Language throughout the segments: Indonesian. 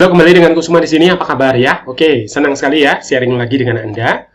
Halo, kembali denganku semua di sini. Apa kabar ya? Oke, senang sekali ya sharing lagi dengan Anda.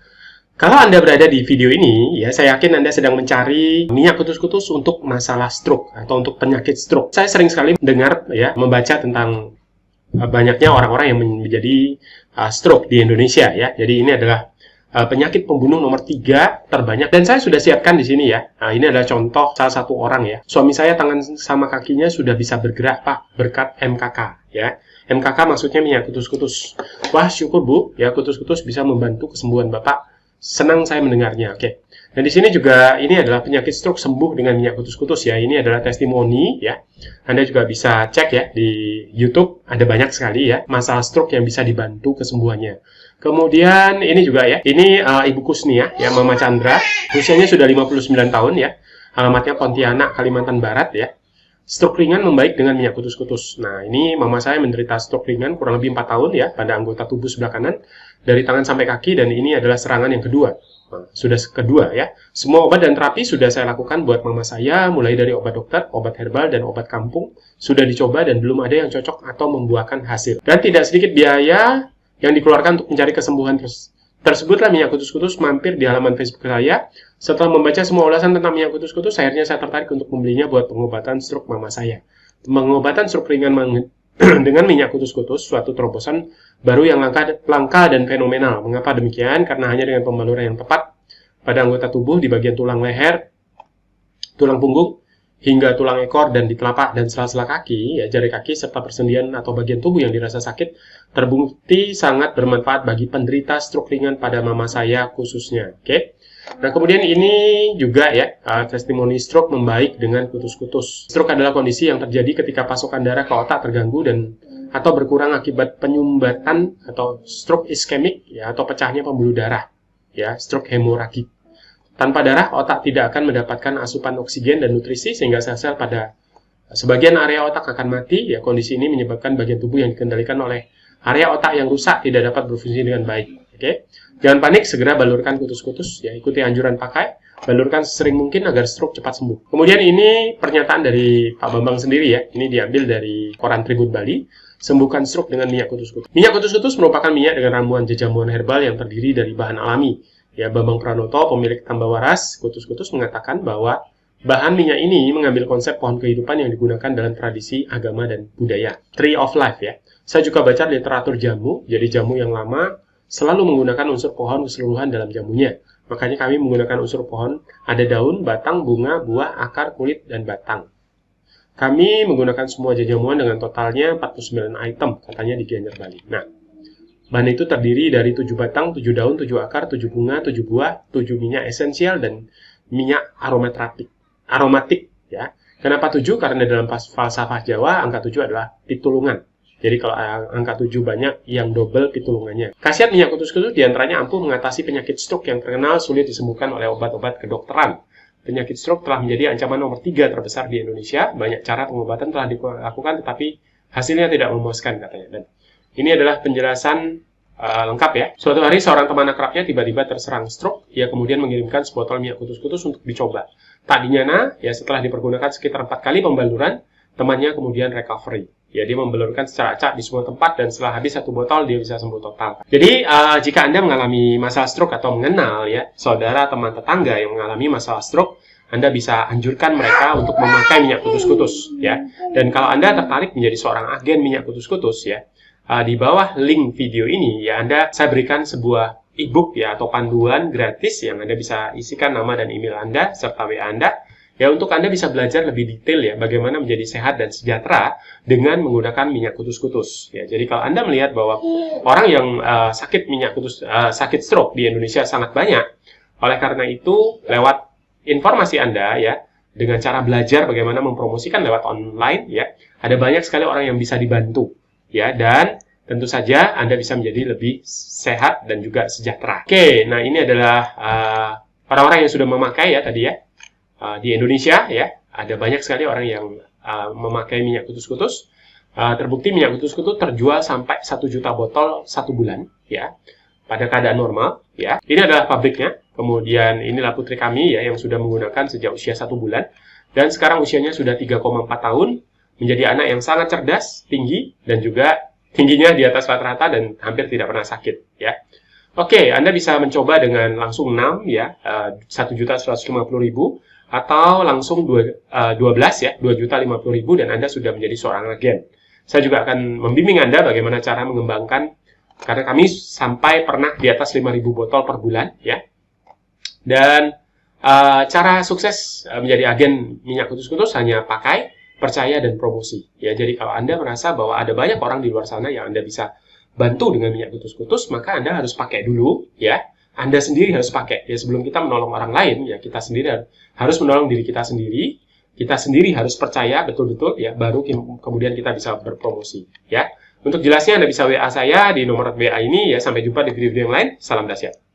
Kalau Anda berada di video ini, ya saya yakin Anda sedang mencari minyak kutus-kutus untuk masalah stroke atau untuk penyakit stroke. Saya sering sekali mendengar ya, membaca tentang banyaknya orang-orang yang menjadi stroke di Indonesia ya. Jadi ini adalah penyakit pembunuh nomor 3 terbanyak, dan saya sudah siapkan di sini ya. Nah, ini adalah contoh salah satu orang ya. Suami saya tangan sama kakinya sudah bisa bergerak Pak berkat MKK ya. MKK maksudnya minyak kutus-kutus. Wah, syukur Bu ya, kutus-kutus bisa membantu kesembuhan Bapak. Senang saya mendengarnya. Oke. Dan di sini juga ini adalah penyakit stroke sembuh dengan minyak kutus-kutus ya. Ini adalah testimoni ya. Anda juga bisa cek ya di YouTube, ada banyak sekali ya masalah stroke yang bisa dibantu kesembuhannya. Kemudian ini juga ya, ini Ibu Kusnia ya, Mama Chandra, usianya sudah 59 tahun ya. Alamatnya Pontianak, Kalimantan Barat ya. Stroke ringan membaik dengan minyak kutus-kutus. Nah, ini mama saya menderita stroke ringan kurang lebih 4 tahun ya pada anggota tubuh sebelah kanan dari tangan sampai kaki, dan ini adalah serangan yang kedua. Nah, sudah kedua ya. Semua obat dan terapi sudah saya lakukan buat mama saya, mulai dari obat dokter, obat herbal, dan obat kampung. Sudah dicoba dan belum ada yang cocok atau membuahkan hasil. Dan tidak sedikit biaya yang dikeluarkan untuk mencari kesembuhan tersebutlah minyak kutus-kutus mampir di halaman Facebook saya. Setelah membaca semua ulasan tentang minyak kutus-kutus, akhirnya saya tertarik untuk membelinya buat pengobatan stroke mama saya. Pengobatan stroke ringan dengan minyak kutus-kutus, suatu terobosan baru yang langka dan fenomenal. Mengapa demikian? Karena hanya dengan pembaluran yang tepat pada anggota tubuh di bagian tulang leher, tulang punggung, hingga tulang ekor dan di telapak dan sela-sela kaki, ya, jari kaki, serta persendian atau bagian tubuh yang dirasa sakit, terbukti sangat bermanfaat bagi penderita stroke ringan pada mama saya khususnya. Oke. Nah, kemudian ini juga ya, testimoni stroke membaik dengan kutus-kutus. Stroke adalah kondisi yang terjadi ketika pasokan darah ke otak terganggu dan atau berkurang akibat penyumbatan atau stroke iskemik ya, atau pecahnya pembuluh darah ya, stroke hemoragik. Tanpa darah, otak tidak akan mendapatkan asupan oksigen dan nutrisi sehingga sel-sel pada sebagian area otak akan mati. Ya, kondisi ini menyebabkan bagian tubuh yang dikendalikan oleh area otak yang rusak tidak dapat berfungsi dengan baik. Oke, jangan panik, segera balurkan kutus-kutus. Ya, ikuti anjuran pakai, balurkan sesering mungkin agar stroke cepat sembuh. Kemudian ini pernyataan dari Pak Bambang sendiri ya. Ini diambil dari koran Tribun Bali. Sembuhkan stroke dengan minyak kutus-kutus. Minyak kutus-kutus merupakan minyak dengan ramuan jamuan herbal yang terdiri dari bahan alami. Ya, Bambang Pranoto, pemilik tambah waras kutus-kutus, mengatakan bahwa bahan minyak ini mengambil konsep pohon kehidupan yang digunakan dalam tradisi agama dan budaya. Tree of Life ya. Saya juga baca literatur jamu, jadi jamu yang lama selalu menggunakan unsur pohon keseluruhan dalam jamunya. Makanya kami menggunakan unsur pohon, ada daun, batang, bunga, buah, akar, kulit, dan batang. Kami menggunakan semua jamuan dengan totalnya 49 item, katanya di Gianyar Bali. Nah, bahan itu terdiri dari 7 batang, 7 daun, 7 akar, 7 bunga, 7 buah, 7 minyak esensial, dan minyak aromatik ya. Kenapa 7? Karena dalam falsafah Jawa, angka 7 adalah pitulungan. Jadi kalau angka 7 banyak, yang double pitulungannya. Khasiat minyak kutus-kutus diantaranya ampuh mengatasi penyakit stroke yang terkenal sulit disembuhkan oleh obat-obat kedokteran. Penyakit stroke telah menjadi ancaman nomor 3 terbesar di Indonesia. Banyak cara pengobatan telah dilakukan, tetapi hasilnya tidak memuaskan, katanya. Dan ini adalah penjelasan lengkap ya. Suatu hari seorang teman akrabnya tiba-tiba terserang stroke. Ia kemudian mengirimkan sebotol minyak kutus-kutus untuk dicoba. Tak dinyana, ya setelah dipergunakan sekitar 4 kali pembaluran, temannya kemudian recovery. Ya, dia membelurkan secara acak di semua tempat, dan setelah habis 1 botol dia bisa sembuh total. Jadi jika Anda mengalami masalah stroke atau mengenal ya saudara, teman, tetangga yang mengalami masalah stroke, Anda bisa anjurkan mereka untuk memakai minyak kutus-kutus ya. Dan kalau Anda tertarik menjadi seorang agen minyak kutus-kutus ya, di bawah link video ini ya, saya berikan sebuah e-book ya, atau panduan gratis yang Anda bisa isikan nama dan email Anda serta WA Anda. Ya, untuk Anda bisa belajar lebih detail ya, bagaimana menjadi sehat dan sejahtera dengan menggunakan minyak kutus-kutus. Ya, jadi kalau Anda melihat bahwa orang yang sakit stroke di Indonesia sangat banyak, oleh karena itu lewat informasi Anda ya, dengan cara belajar bagaimana mempromosikan lewat online ya, ada banyak sekali orang yang bisa dibantu ya, dan tentu saja Anda bisa menjadi lebih sehat dan juga sejahtera. Oke, nah ini adalah orang-orang yang sudah memakai ya tadi ya. Di Indonesia ya, ada banyak sekali orang yang memakai minyak kutus-kutus. Terbukti minyak kutus-kutus terjual sampai 1 juta botol 1 bulan ya, pada keadaan normal ya. Ini adalah pabriknya. Kemudian inilah putri kami ya, yang sudah menggunakan sejak usia 1 bulan, dan sekarang usianya sudah 3,4 tahun, menjadi anak yang sangat cerdas, tinggi, dan juga tingginya di atas rata-rata dan hampir tidak pernah sakit, ya. Oke, Anda bisa mencoba dengan langsung 6, ya, 1.150.000, atau langsung 12, ya, 2.050.000, dan Anda sudah menjadi seorang agen. Saya juga akan membimbing Anda bagaimana cara mengembangkan, karena kami sampai pernah di atas 5.000 botol per bulan, ya. Dan cara sukses menjadi agen minyak kutus-kutus hanya pakai, percaya, dan promosi. Ya, jadi kalau Anda merasa bahwa ada banyak orang di luar sana yang Anda bisa bantu dengan minyak kutus-kutus, maka Anda harus pakai dulu, ya. Anda sendiri harus pakai. Ya, sebelum kita menolong orang lain, ya kita sendiri harus menolong diri kita sendiri. Kita sendiri harus percaya betul-betul, ya, baru kemudian kita bisa berpromosi, ya. Untuk jelasnya Anda bisa WA saya di nomor WA ini, ya. Sampai jumpa di video-video yang lain. Salam dahsyat.